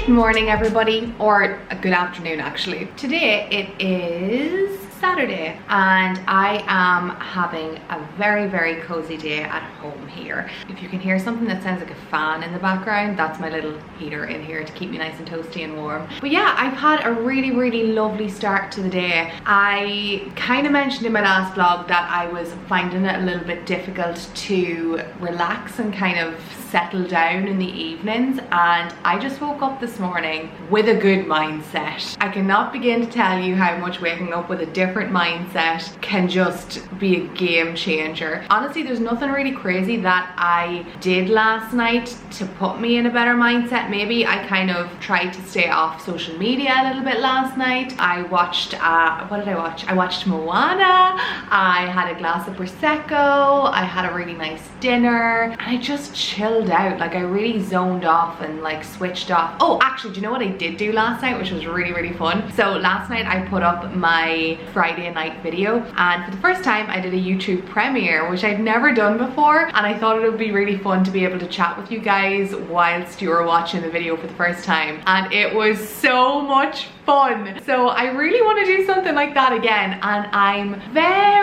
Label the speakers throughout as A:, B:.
A: Good morning everybody, or a good afternoon actually. Today it is Saturday and I am having a very cozy day at home here. If you can hear something that sounds like a fan in the background, that's my little heater in here to keep me nice and toasty and warm. But yeah, I've had a really lovely start to the day. I kind of mentioned in my last vlog that I was finding it a little bit difficult to relax and kind of settle down in the evenings, and I just woke up this morning with a good mindset. I cannot begin to tell you how much waking up with a different mindset can just be a game changer. Honestly, there's nothing really crazy that I did last night to put me in a better mindset. Maybe I kind of tried to stay off social media a little bit last night. I watched, what did I watch? I watched Moana, I had a glass of Prosecco, I had a really nice dinner, and I just chilled out. Like I really zoned off and like switched off. Oh, actually, do you know what I did do last night, which was really fun? So last night I put up my Friday night video, and for the first time I did a YouTube premiere, which I'd never done before, and I thought it would be really fun to be able to chat with you guys whilst you were watching the video for the first time, and it was so much fun. So I really want to do something like that again, and I'm very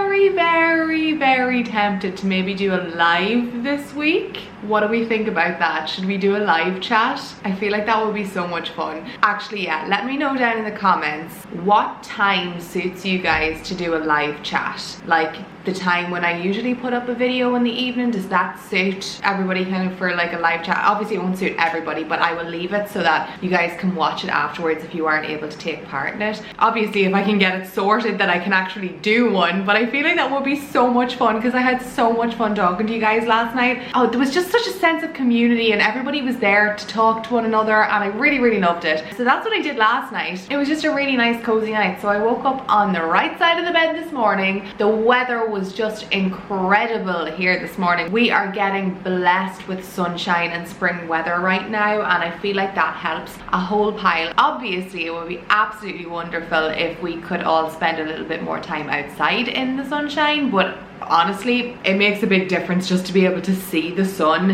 A: tempted to maybe do a live this week. What do we think about that? Should we do a live chat? I feel like that would be so much fun. Actually, yeah, let me know down in the comments what time suits you guys to do a live chat. Like the time when I usually put up a video in the evening, does that suit everybody kind of for like a live chat? Obviously it won't suit everybody, but I will leave it so that you guys can watch it afterwards if you aren't able to take part in it. Obviously if I can get it sorted that I can actually do one, but I feel like that would be so much fun because I had so much fun talking to you guys last night. Oh, there was just such a sense of community and everybody was there to talk to one another, and I really loved it. So that's what I did last night. It was just a really nice cozy night. So I woke up on the right side of the bed this morning. The weather was just incredible here this morning. We are getting blessed with sunshine and spring weather right now, and I feel like that helps a whole pile. Obviously it would be absolutely wonderful if we could all spend a little bit more time outside in the sunshine, but honestly it makes a big difference just to be able to see the sun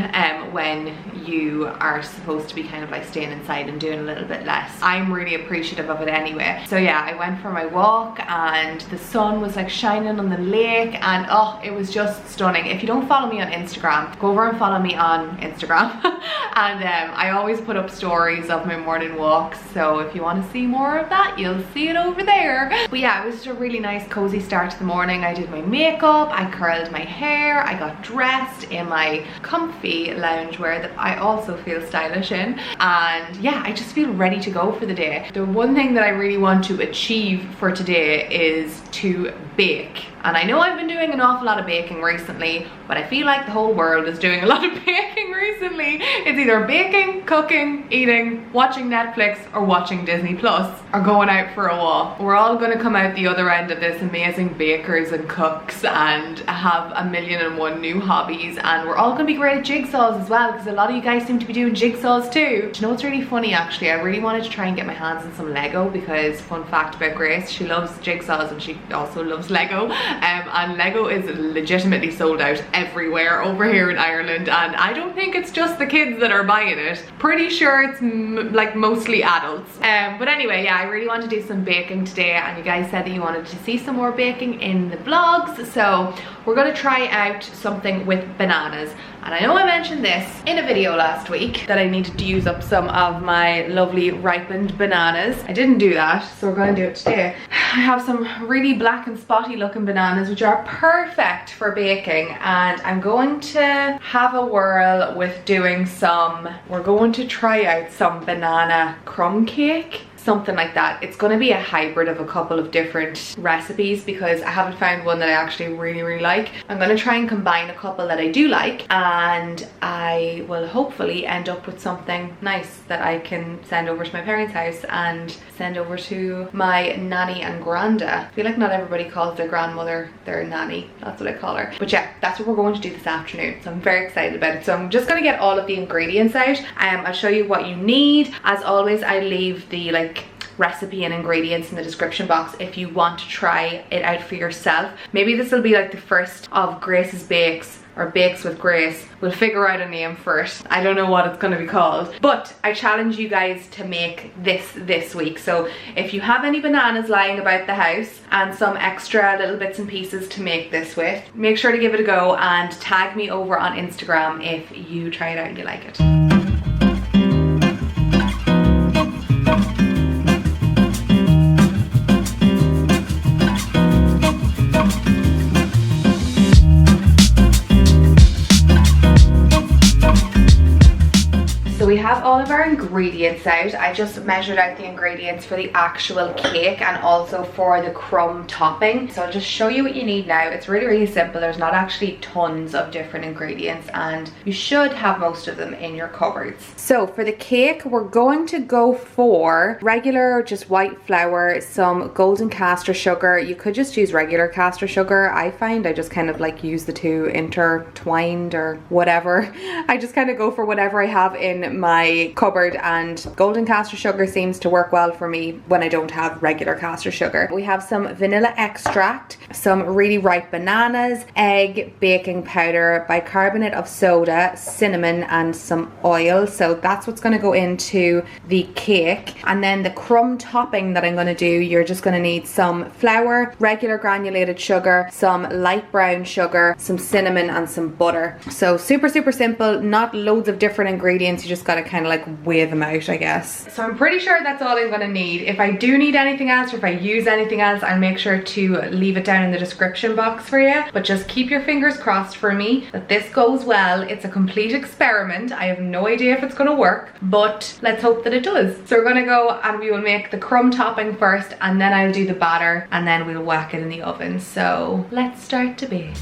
A: when you are supposed to be kind of like staying inside and doing a little bit less. I'm really appreciative of it anyway. So yeah, I went for my walk and the sun was like shining on the lake, and oh, it was just stunning. If you don't follow me on Instagram, go over and follow me on Instagram. And I always put up stories of my morning walks, so if you want to see more of that, you'll see it over there. But yeah, it was just a really nice cozy start to the morning. I did my makeup, I curled my hair, I got dressed in my comfy loungewear that I also feel stylish in, and yeah, I just feel ready to go for the day. The one thing that I really want to achieve for today is to bake. And I know I've been doing an awful lot of baking recently, but I feel like the whole world is doing a lot of baking recently. It's either baking, cooking, eating, watching Netflix, or watching Disney Plus, or going out for a walk. We're all gonna come out the other end of this amazing bakers and cooks and have 1,000,001 new hobbies, and we're all gonna be great at jigsaws as well, because a lot of you guys seem to be doing jigsaws too. Do you know what's really funny actually? I really wanted to try and get my hands on some Lego, because fun fact about Grace, she loves jigsaws and she also loves Lego. And Lego is legitimately sold out everywhere over here in Ireland, and I don't think it's just the kids that are buying it. Pretty sure it's like mostly adults. But anyway, yeah, I really want to do some baking today, and you guys said that you wanted to see some more baking in the vlogs, so we're gonna try out something with bananas. And I know I mentioned this in a video last week that I needed to use up some of my lovely ripened bananas. I didn't do that, so we're going to do it today. I have some really black and spotty looking bananas which are perfect for baking, and I'm going to have a whirl with doing we're going to try out some banana crumb cake. Something like that. It's going to be a hybrid of a couple of different recipes because I haven't found one that I actually really like. I'm going to try and combine a couple that I do like, and I will hopefully end up with something nice that I can send over to my parents' house and send over to my nanny and granda. I feel like not everybody calls their grandmother their nanny. That's what I call her. But yeah, that's what we're going to do this afternoon, so I'm very excited about it. So I'm just going to get all of the ingredients out. I'll show you what you need. As always, I leave the recipe and ingredients in the description box if you want to try it out for yourself. Maybe this will be like the first of Grace's bakes or Bakes with Grace. We'll figure out a name for it. I don't know what it's going to be called. But I challenge you guys to make this week. So if you have any bananas lying about the house and some extra little bits and pieces to make this with, make sure to give it a go and tag me over on Instagram if you try it out and you like it. We have all of our ingredients out. I just measured out the ingredients for the actual cake and also for the crumb topping. So I'll just show you what you need now. It's really simple. There's not actually tons of different ingredients and you should have most of them in your cupboards. So for the cake, we're going to go for regular just white flour, some golden caster sugar. You could just use regular caster sugar. I find I just kind of like use the two intertwined or whatever. I just kind of go for whatever I have in my cupboard, and golden caster sugar seems to work well for me when I don't have regular caster sugar. We have some vanilla extract, some really ripe bananas, egg, baking powder, bicarbonate of soda, cinnamon, and some oil. So that's what's going to go into the cake. And then the crumb topping that I'm going to do, you're just going to need some flour, regular granulated sugar, some light brown sugar, some cinnamon, and some butter. So super simple, not loads of different ingredients. You just got to kind of like weigh them out, I guess. So I'm pretty sure that's all I'm gonna need. If I do need anything else or if I use anything else, I'll make sure to leave it down in the description box for you. But just keep your fingers crossed for me that this goes well. It's a complete experiment. I have no idea if it's gonna work, but let's hope that it does. So we're gonna go and we will make the crumb topping first, and then I'll do the batter, and then we'll whack it in the oven. So let's start to bake.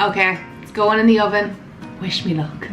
A: Okay, it's going in the oven. Wish me luck.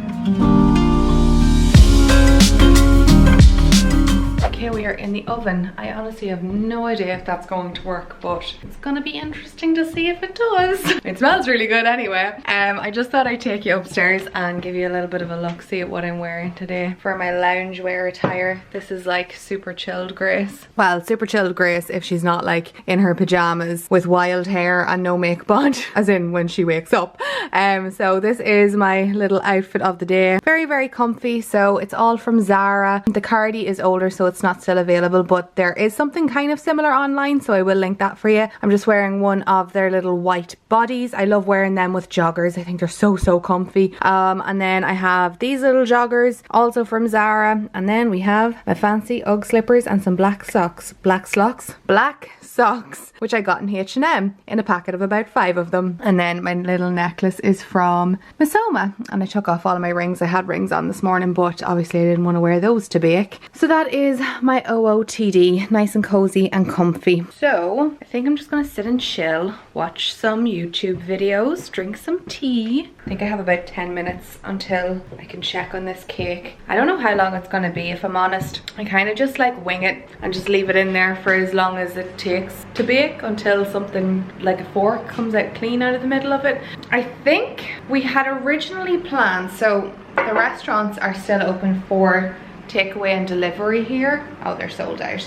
A: Okay, we are in the oven. I honestly have no idea if that's going to work, but it's gonna be interesting to see if it does. It smells really good anyway. I just thought I'd take you upstairs and give you a little bit of a look-see at what I'm wearing today for my loungewear attire. This is like super chilled Grace. Well, super chilled Grace if she's not like in her pajamas with wild hair and no makeup on, as in when she wakes up. So this is my little outfit of the day. Very comfy. So it's all from Zara. The cardie is older, so it's not still available, but there is something kind of similar online, so I will link that for you. I'm just wearing one of their little white bodies. I love wearing them with joggers. I think they're so comfy. And then I have these little joggers also from Zara, and then we have my fancy Ugg slippers and some black socks, which I got in H&M in a packet of about 5 of them. And then my little necklace is from Misoma, and I took off all of my rings. I had rings on this morning, but obviously I didn't want to wear those to bake. So that is my OOTD, nice and cozy and comfy. So I think I'm just gonna sit and chill, watch some YouTube videos, drink some tea. I think I have about 10 minutes until I can check on this cake. I don't know how long it's gonna be, if I'm honest. I kind of just like wing it and just leave it in there for as long as it takes to bake, until something like a fork comes out clean out of the middle of it. I think we had originally planned, so the restaurants are still open for takeaway and delivery here. Oh, they're sold out.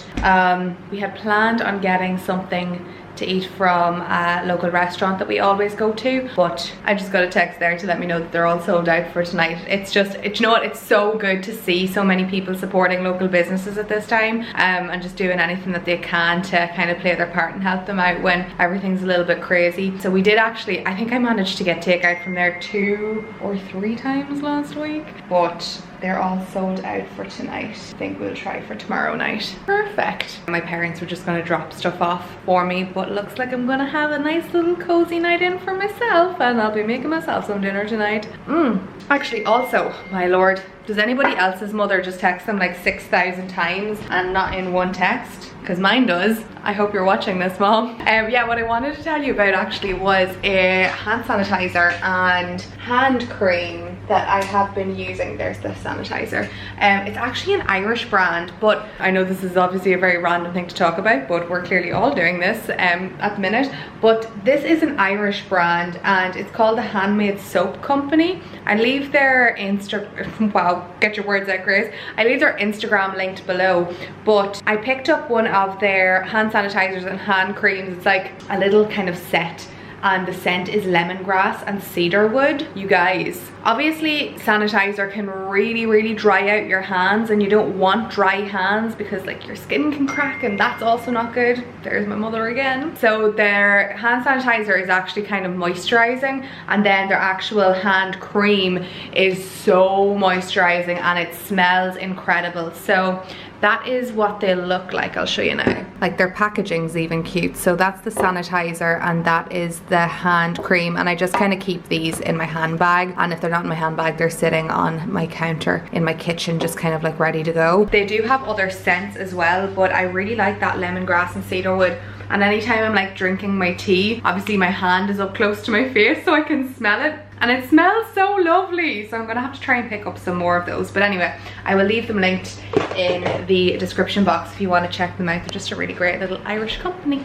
A: We had planned on getting something to eat from a local restaurant that we always go to, but I just got a text there to let me know that they're all sold out for tonight. It's just, you know what, it's so good to see so many people supporting local businesses at this time, and just doing anything that they can to kind of play their part and help them out when everything's a little bit crazy. So we did actually, I think I managed to get takeout from there 2 or 3 times last week, but they're all sold out for tonight. I think we'll try for tomorrow night. Perfect. My parents were just gonna drop stuff off for me, but looks like I'm gonna have a nice little cozy night in for myself, and I'll be making myself some dinner tonight. Actually, also, my lord, does anybody else's mother just text them like 6,000 times and not in one text? Because mine does. I hope you're watching this, Mom. Yeah, what I wanted to tell you about actually was a hand sanitizer and hand cream that I have been using. There's the sanitizer. It's actually an Irish brand, but I know this is obviously a very random thing to talk about, but we're clearly all doing this at the minute. But this is an Irish brand and it's called the Handmade Soap Company. I leave their wow, get your words out, Grace. I leave their Instagram linked below, but I picked up one of their hand sanitizers and hand creams. It's like a little kind of set, and the scent is lemongrass and cedarwood. You guys, obviously sanitizer can really dry out your hands, and you don't want dry hands because like your skin can crack, and that's also not good. There's my mother again. So their hand sanitizer is actually kind of moisturizing, and then their actual hand cream is so moisturizing and it smells incredible. So that is what they look like. I'll show you now. Like their packaging's even cute. So that's the sanitizer and that is the hand cream, and I just kind of keep these in my handbag, and if they're not in my handbag, they're sitting on my counter in my kitchen just kind of like ready to go. They do have other scents as well, but I really like that lemongrass and cedarwood. And anytime I'm like drinking my tea, obviously my hand is up close to my face so I can smell it. And it smells so lovely. So I'm gonna have to try and pick up some more of those. But anyway, I will leave them linked in the description box if you wanna check them out. They're just a really great little Irish company.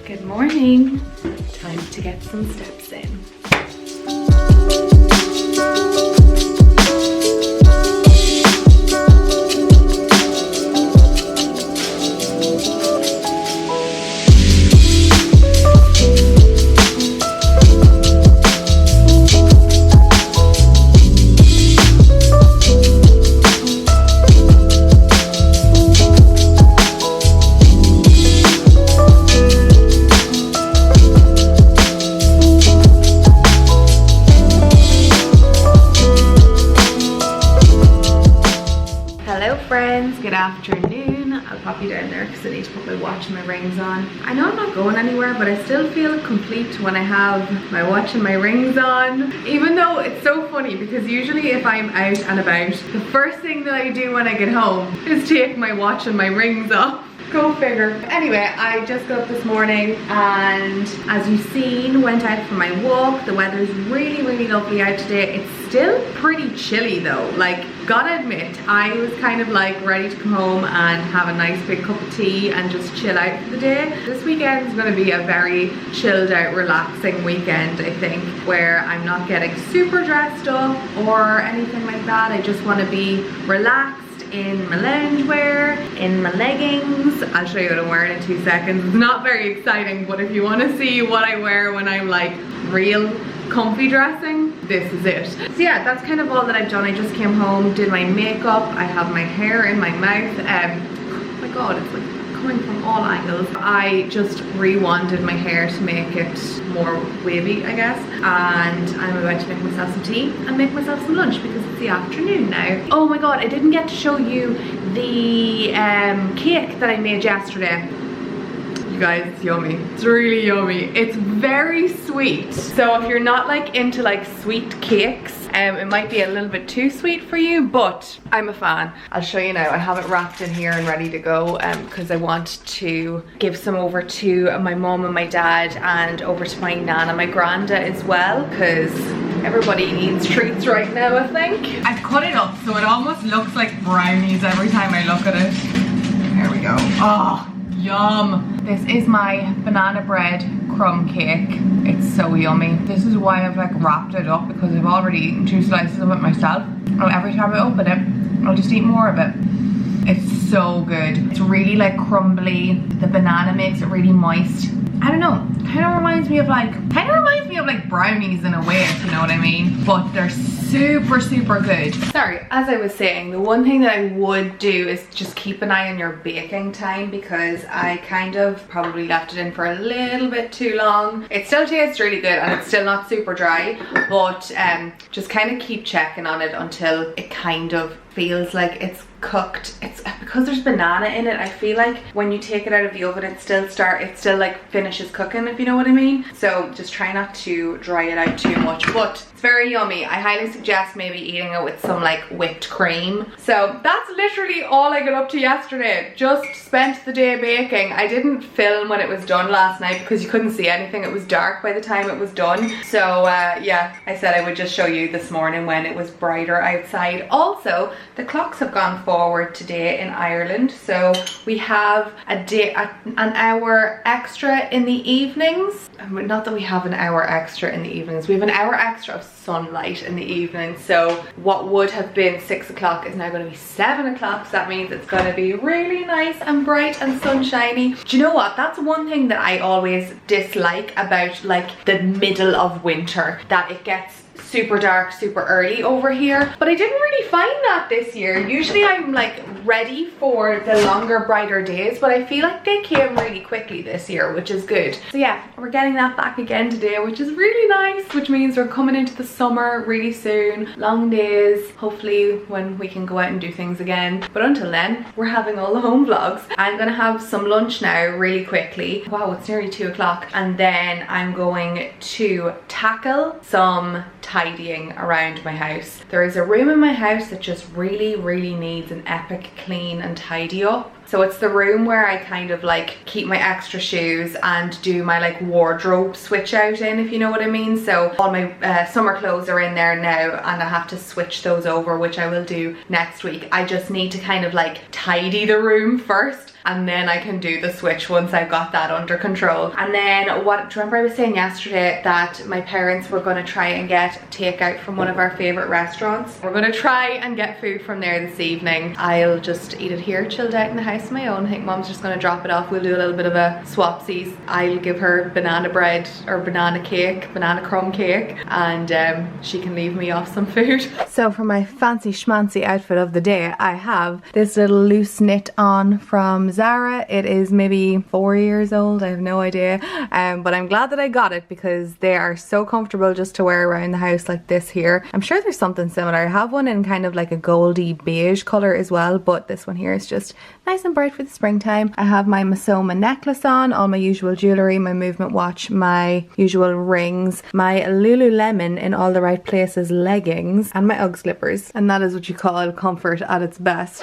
A: Good morning. Time to get some steps in. Good afternoon. I'll pop you down there because I need to put my watch and my rings on. I know I'm not going anywhere, but I still feel complete when I have my watch and my rings on. Even though it's so funny because usually if I'm out and about, the first thing that I do when I get home is take my watch and my rings off. Go figure. Anyway, I just got up this morning and as you've seen, went out for my walk. The weather's really lovely out today. It's still pretty chilly though. Like, gotta admit, I was kind of like ready to come home and have a nice big cup of tea and just chill out for the day. This weekend is gonna be a very chilled out, relaxing weekend, I think, where I'm not getting super dressed up or anything like that. I just wanna be relaxed in my loungewear, in my leggings. I'll show you what I'm wearing in 2 seconds. It's not very exciting, but if you want to see what I wear when I'm like real comfy dressing, this is it. So yeah, that's kind of all that I've done. I just came home, did my makeup, I have my hair in my mouth. Oh my god, it's like coming from all angles. I just rewanded my hair to make it more wavy, I guess, and I'm about to make myself some tea and make myself some lunch because it's the afternoon now. Oh my god, I didn't get to show you the cake that I made yesterday. You guys, it's yummy. It's really yummy. It's very sweet, so if you're not like into like sweet cakes, it might be a little bit too sweet for you, but I'm a fan. I'll show you now. I have it wrapped in here and ready to go because I want to give some over to my mom and my dad and over to my nan and my granda as well, because everybody needs treats right now, I think. I've cut it up so it almost looks like brownies every time I look at it. There we go. Oh, yum. This is my banana bread crumb cake. It's so yummy. This is why I've like wrapped it up, because I've already eaten 2 slices of it myself. And every time I open it, I'll just eat more of it. It's so good. It's really like crumbly. The banana makes it really moist. I don't know, kind of reminds me of of like brownies in a way, if you know what I mean, but they're super, super good. Sorry, as I was saying, the one thing that I would do is just keep an eye on your baking time, because I kind of probably left it in for a little bit too long. It still tastes really good and it's still not super dry, but just kind of keep checking on it until it kind of feels like it's cooked. It's because there's banana in it, I feel like when you take it out of the oven it still like finishes cooking, if you know what I mean. So just try not to dry it out too much, but it's very yummy. I highly suggest maybe eating it with some like whipped cream. So that's literally all I got up to yesterday. Just spent the day baking. I didn't film when it was done last night because you couldn't see anything. It was dark by the time it was done. So yeah, I said I would just show you this morning when it was brighter outside. Also, the clocks have gone forward today in Ireland, so we have an hour extra in the evenings. Not that we have an hour extra in the evenings, we have an hour extra of sunlight in the evening. So what would have been 6 o'clock is now going to be 7 o'clock, so that means it's going to be really nice and bright and sunshiny. Do you know what, that's one thing that I always dislike about like the middle of winter, that it gets super dark super early over here, but I didn't really find that this year. Usually I'm like ready for the longer brighter days, but I feel like they came really quickly this year, which is good. So yeah, we're getting that back again today, which is really nice, which means we're coming into the summer really soon. Long days, hopefully when we can go out and do things again, but until then we're having all the home vlogs. I'm gonna have some lunch now really quickly. Wow, it's nearly 2 o'clock, and then I'm going to tackle some tidying around my house. There is a room in my house that just really needs an epic clean and tidy up. So it's the room where I kind of like keep my extra shoes and do my like wardrobe switch out in, if you know what I mean. So all my summer clothes are in there now and I have to switch those over, which I will do next week. I just need to kind of like tidy the room first, and then I can do the switch once I've got that under control. And then what, do you remember I was saying yesterday that my parents were going to try and get takeout from one of our favorite restaurants? We're going to try and get food from there this evening. I'll just eat it here, chilled out in the house on my own. I think mom's just going to drop it off. We'll do a little bit of a swapsies. I'll give her banana bread or banana cake, banana crumb cake, and she can leave me off some food. So for my fancy schmancy outfit of the day, I have this little loose knit on from Zara. It is maybe 4 years old, I have no idea, but I'm glad that I got it because they are so comfortable just to wear around the house like this here. I'm sure there's something similar. I have one in kind of like a goldy beige color as well, but this one here is just nice and bright for the springtime. I have my Masoma necklace on, all my usual jewellery, my movement watch, my usual rings, my Lululemon in all the right places leggings, and my Ugg slippers, and that is what you call comfort at its best.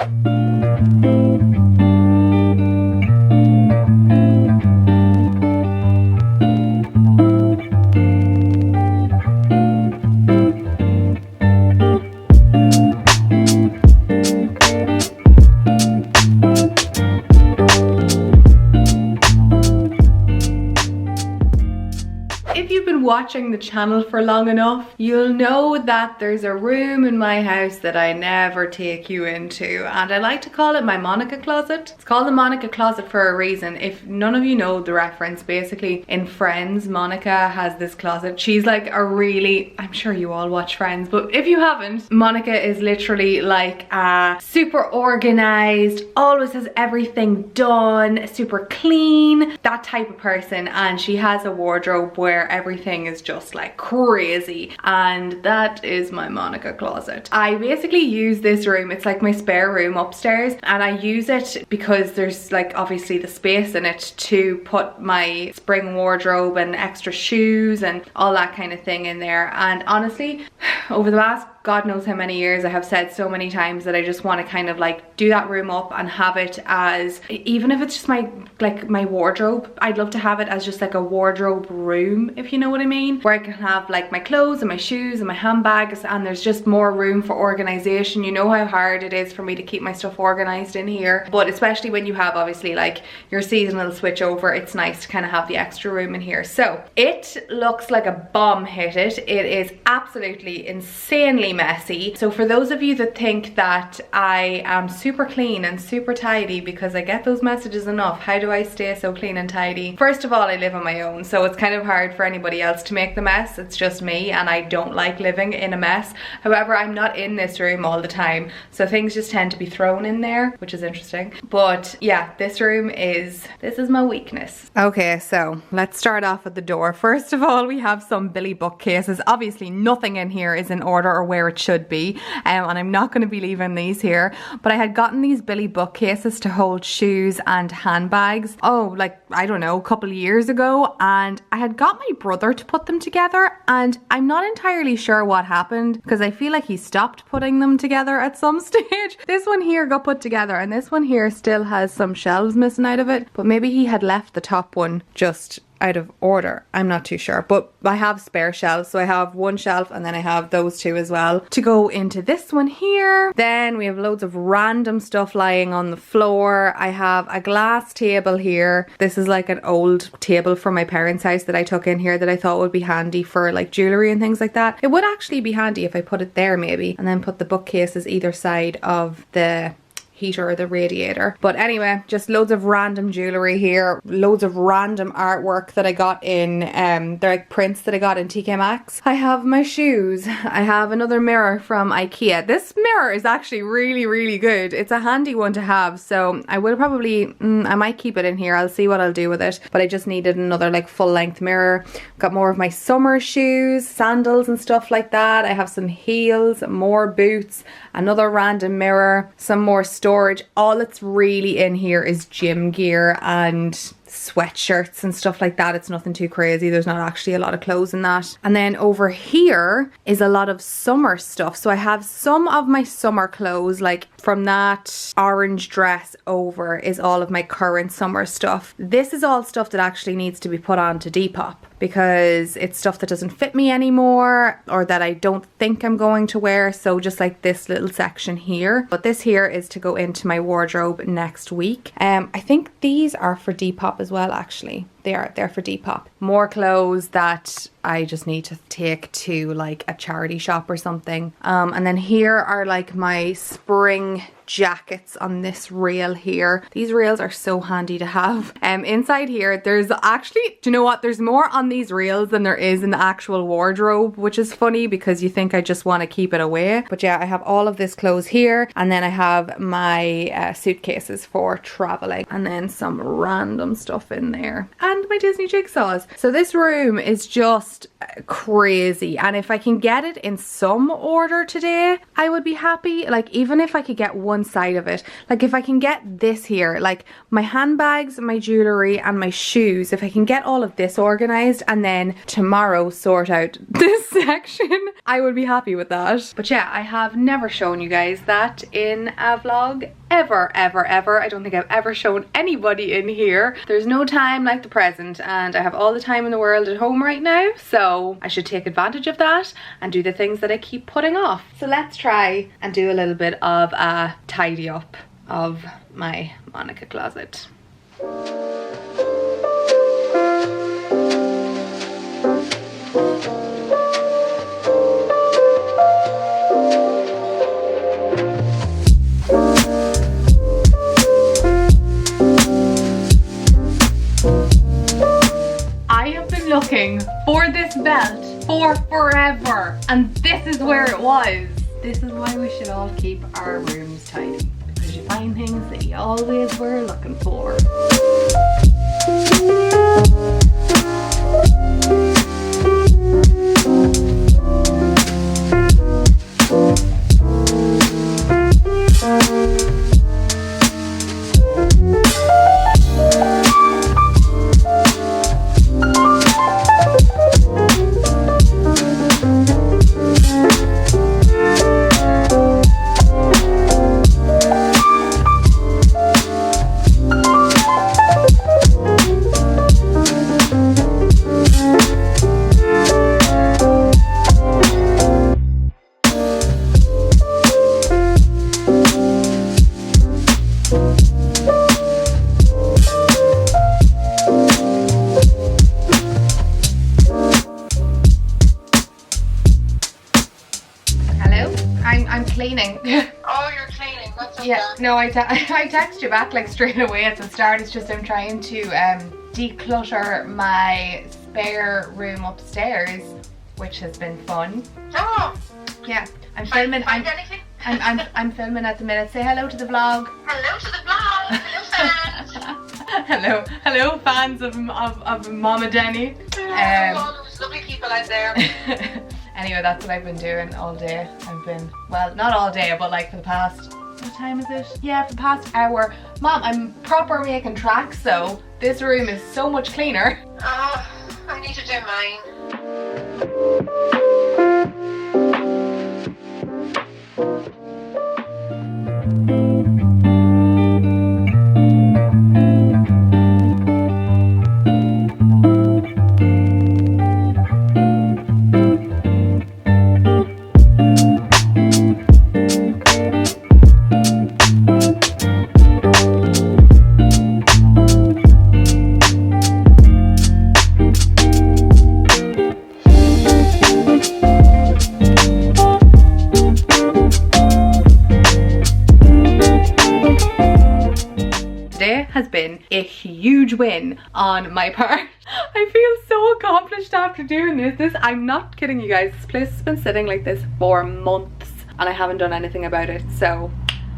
A: Watching the channel for long enough, you'll know that there's a room in my house that I never take you into, and I like to call it my Monica closet. It's called the Monica closet for a reason. If none of you know the reference, basically in Friends, Monica has this closet. She's like a really, I'm sure you all watch Friends, but if you haven't, Monica is literally like a super organized, always has everything done, super clean, that type of person, and she has a wardrobe where everything is just like crazy, and that is my Monica closet. I basically use this room, it's like my spare room upstairs, and I use it because there's like obviously the space in it to put my spring wardrobe and extra shoes and all that kind of thing in there. And honestly, over the last God knows how many years, I have said so many times that I just want to kind of like do that room up and have it as, even if it's just my like my wardrobe, I'd love to have it as just like a wardrobe room, if you know what I mean, where I can have like my clothes and my shoes and my handbags, and there's just more room for organization. You know how hard it is for me to keep my stuff organized in here, but especially when you have obviously like your seasonal switch over, it's nice to kind of have the extra room in here. So it looks like a bomb hit it. It is absolutely insanely messy. So for those of you that think that I am super clean and super tidy because I get those messages enough, how do I stay so clean and tidy? First of all, I live on my own, so it's kind of hard for anybody else to make the mess. It's just me, and I don't like living in a mess. However, I'm not in this room all the time, so things just tend to be thrown in there, which is interesting. But yeah, this room is my weakness. Okay, so let's start off at the door. First of all, we have some Billy bookcases. Obviously nothing in here is in order or where it should be, and I'm not going to be leaving these here, but I had gotten these Billy bookcases to hold shoes and handbags, like I don't know, a couple of years ago, and I had got my brother to put them together, and I'm not entirely sure what happened because I feel like he stopped putting them together at some stage. This one here got put together, and this one here still has some shelves missing out of it, but maybe he had left the top one just out of order. I'm not too sure, but I have spare shelves, so I have one shelf and then I have those two as well to go into this one here. Then we have loads of random stuff lying on the floor. I have a glass table here. This is like an old table from my parents' house that I took in here that I thought would be handy for like jewelry and things like that. It would actually be handy if I put it there maybe, and then put the bookcases either side of the heater or the radiator. But anyway, just loads of random jewelry here, loads of random artwork that I got in they're like prints that I got in TK Maxx. I have my shoes. I have another mirror from IKEA. This mirror is actually really good. It's a handy one to have, so I will probably I might keep it in here. I'll see what I'll do with it, but I just needed another like full length mirror. Got more of my summer shoes, sandals and stuff like that. I have some heels, more boots, another random mirror, some more storage. All that's really in here is gym gear and sweatshirts and stuff like that. It's nothing too crazy. There's not actually a lot of clothes in that. And then over here is a lot of summer stuff. So I have some of my summer clothes, like from that orange dress over is all of my current summer stuff. This is all stuff that actually needs to be put on to Depop because it's stuff that doesn't fit me anymore or that I don't think I'm going to wear. So just like this little section here. But this here is to go into my wardrobe next week. I think these are for Depop as well, actually. They're for Depop. More clothes that I just need to take to like a charity shop or something. And then here are like my spring jackets on this reel here. These reels are so handy to have. Inside here there's actually, do you know what, there's more on these reels than there is in the actual wardrobe, which is funny because you think I just want to keep it away. But yeah, I have all of this clothes here, and then I have my suitcases for traveling, and then some random stuff in there, and my Disney jigsaws. So this room is just crazy, and if I can get it in some order today, I would be happy. Like even if I could get one side of it, like if I can get this here, like my handbags, my jewelry and my shoes, if I can get all of this organized and then tomorrow sort out this section, I would be happy with that. But yeah, I have never shown you guys that in a vlog ever. I don't think I've ever shown anybody in here. There's no time like the present, and I have all the time in the world at home right now, so I should take advantage of that and do the things that I keep putting off. So let's try and do a little bit of a tidy up of my Monica closet. Looking for this belt for forever, and this is where it was. This is why we should all keep our rooms tidy, because you find things that you always were looking for. I'm cleaning.
B: Oh, you're cleaning. What's up?
A: Yeah, no, I text you back like straight away at the start. It's just I'm trying to declutter my spare room upstairs, which has been fun.
B: Oh.
A: Yeah, I'm filming. I'm filming at the minute. Say hello to the vlog.
B: Hello to the vlog. Hello, fans.
A: hello fans of Mama Denny.
B: All those lovely people out there.
A: Anyway, that's what I've been doing all day. I've been, well, not all day, but like for the past, what time is it? Yeah, for the past hour. Mom, I'm proper making tracks, so this room is so much cleaner.
B: Oh, I need to do mine.
A: Has been a huge win on my part. I feel so accomplished after doing this. I'm not kidding you guys, this place has been sitting like this for months and I haven't done anything about it, so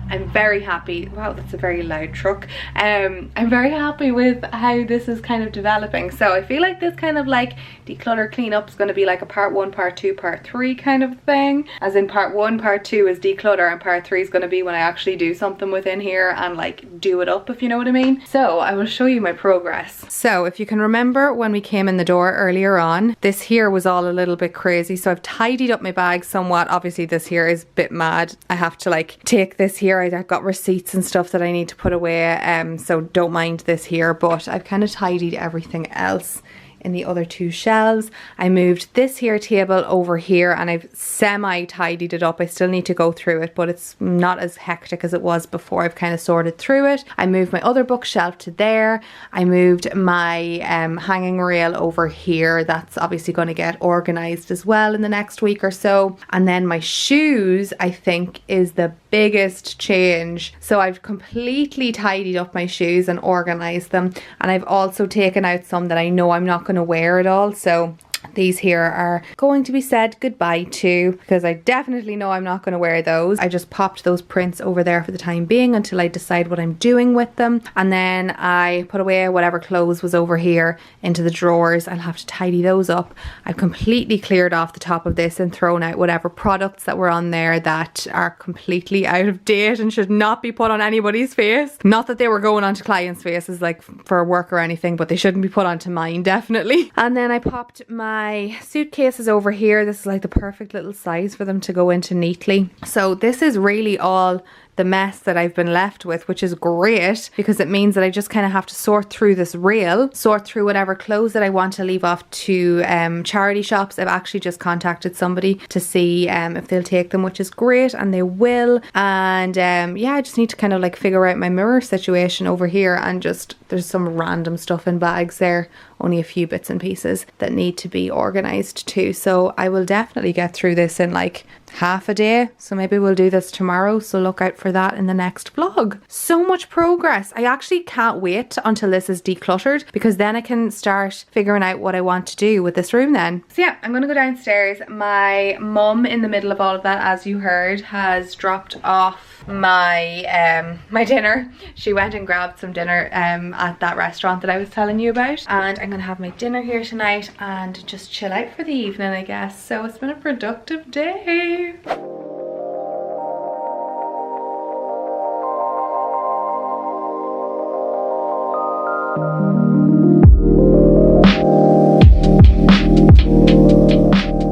A: I'm very happy. Wow, that's a very loud truck. I'm very happy with how this is kind of developing. So I feel like this kind of like declutter cleanup is going to be like a part 1, part 2, part 3 kind of thing. As in part 1, part 2 is declutter and part 3 is going to be when I actually do something within here and like do it up, if you know what I mean. So I will show you my progress. So if you can remember when we came in the door earlier on, this here was all a little bit crazy. So I've tidied up my bag somewhat. Obviously this here is a bit mad. I have to like take this here. I've got receipts and stuff that I need to put away, so don't mind this here, but I've kind of tidied everything else in the other 2 shelves. I moved this here table over here and I've semi-tidied it up. I still need to go through it, but it's not as hectic as it was before. I've kind of sorted through it. I moved my other bookshelf to there. I moved my hanging rail over here. That's obviously going to get organized as well in the next week or so. And then my shoes, I think, is the biggest change. So I've completely tidied up my shoes and organized them, and I've also taken out some that I know I'm not going to wear at all. So these here are going to be said goodbye to, because I definitely know I'm not going to wear those. I just popped those prints over there for the time being until I decide what I'm doing with them, and then I put away whatever clothes was over here into the drawers. I'll have to tidy those up. I've completely cleared off the top of this and thrown out whatever products that were on there that are completely out of date and should not be put on anybody's face. Not that they were going onto clients' faces like for work or anything, but they shouldn't be put onto mine, definitely. And then I popped my suitcases over here. This is like the perfect little size for them to go into neatly. So this is really all the mess that I've been left with, which is great because it means that I just kind of have to sort through this rail, sort through whatever clothes that I want to leave off to charity shops. I've actually just contacted somebody to see if they'll take them, which is great, and they will. And yeah, I just need to kind of like figure out my mirror situation over here, and just there's some random stuff in bags there, only a few bits and pieces that need to be organized too. So I will definitely get through this in like half a day, so maybe we'll do this tomorrow, so look out for that in the next vlog. So much progress. I actually can't wait until this is decluttered, because then I can start figuring out what I want to do with this room then. So yeah, I'm gonna go downstairs. My mum, in the middle of all of that, as you heard, has dropped off my my dinner. She went and grabbed some dinner at that restaurant that I was telling you about, and I'm gonna have my dinner here tonight and just chill out for the evening, I guess. So it's been a productive day.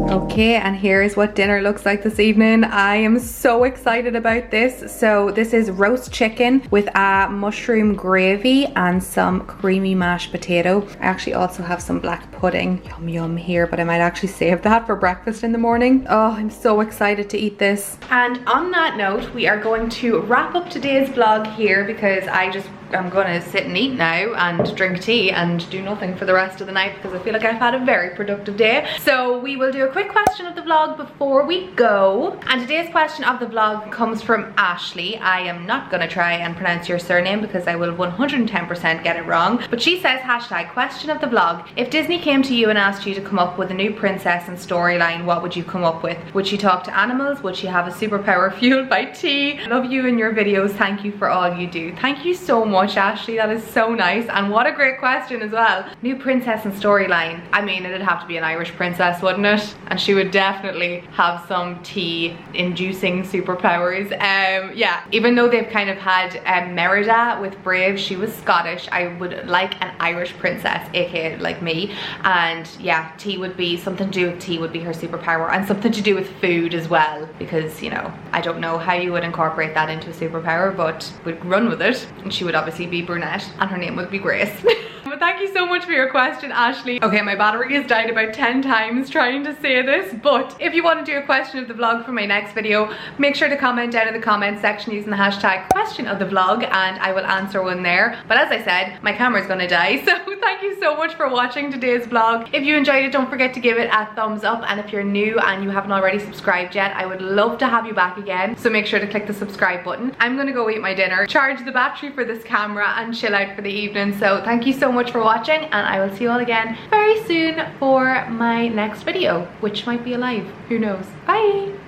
A: Okay, and here's what dinner looks like this evening. I am so excited about this. So this is roast chicken with a mushroom gravy and some creamy mashed potato. I actually also have some black pudding pudding. Yum yum here, but I might actually save that for breakfast in the morning. Oh, I'm so excited to eat this. And on that note, we are going to wrap up today's vlog here because I'm gonna sit and eat now and drink tea and do nothing for the rest of the night because I feel like I've had a very productive day. So we will do a quick question of the vlog before we go. And today's question of the vlog comes from Ashley. I am not gonna try and pronounce your surname because I will 110% get it wrong. But she says, hashtag question of the vlog. If Disney came to you and asked you to come up with a new princess and storyline, what would you come up with? Would she talk to animals? Would she have a superpower fueled by tea? Love you and your videos. Thank you for all you do. Thank you so much, Ashley. That is so nice, and what a great question as well. New princess and storyline. I mean, it'd have to be an Irish princess, wouldn't it? And she would definitely have some tea inducing superpowers. Yeah, even though they've kind of had Merida with Brave, she was Scottish. I would like an Irish princess, aka like me. And yeah, tea would be something to do with tea would be her superpower, and something to do with food as well, because you know, I don't know how you would incorporate that into a superpower, but we'd run with it. And she would obviously be brunette and her name would be Grace. But thank you so much for your question, Ashley. Okay, my battery has died about 10 times trying to say this, but if you want to do a question of the vlog for my next video, make sure to comment down in the comment section using the hashtag question of the vlog and I will answer one there. But as I said, my camera's gonna die, so thank you so much for watching today's vlog. If you enjoyed it, don't forget to give it a thumbs up, and if you're new and you haven't already subscribed yet, I would love to have you back again, so make sure to click the subscribe button. I'm gonna go eat my dinner, charge the battery for this camera and chill out for the evening. So thank you so much for watching, and I will see you all again very soon for my next video, which might be a live, who knows. Bye.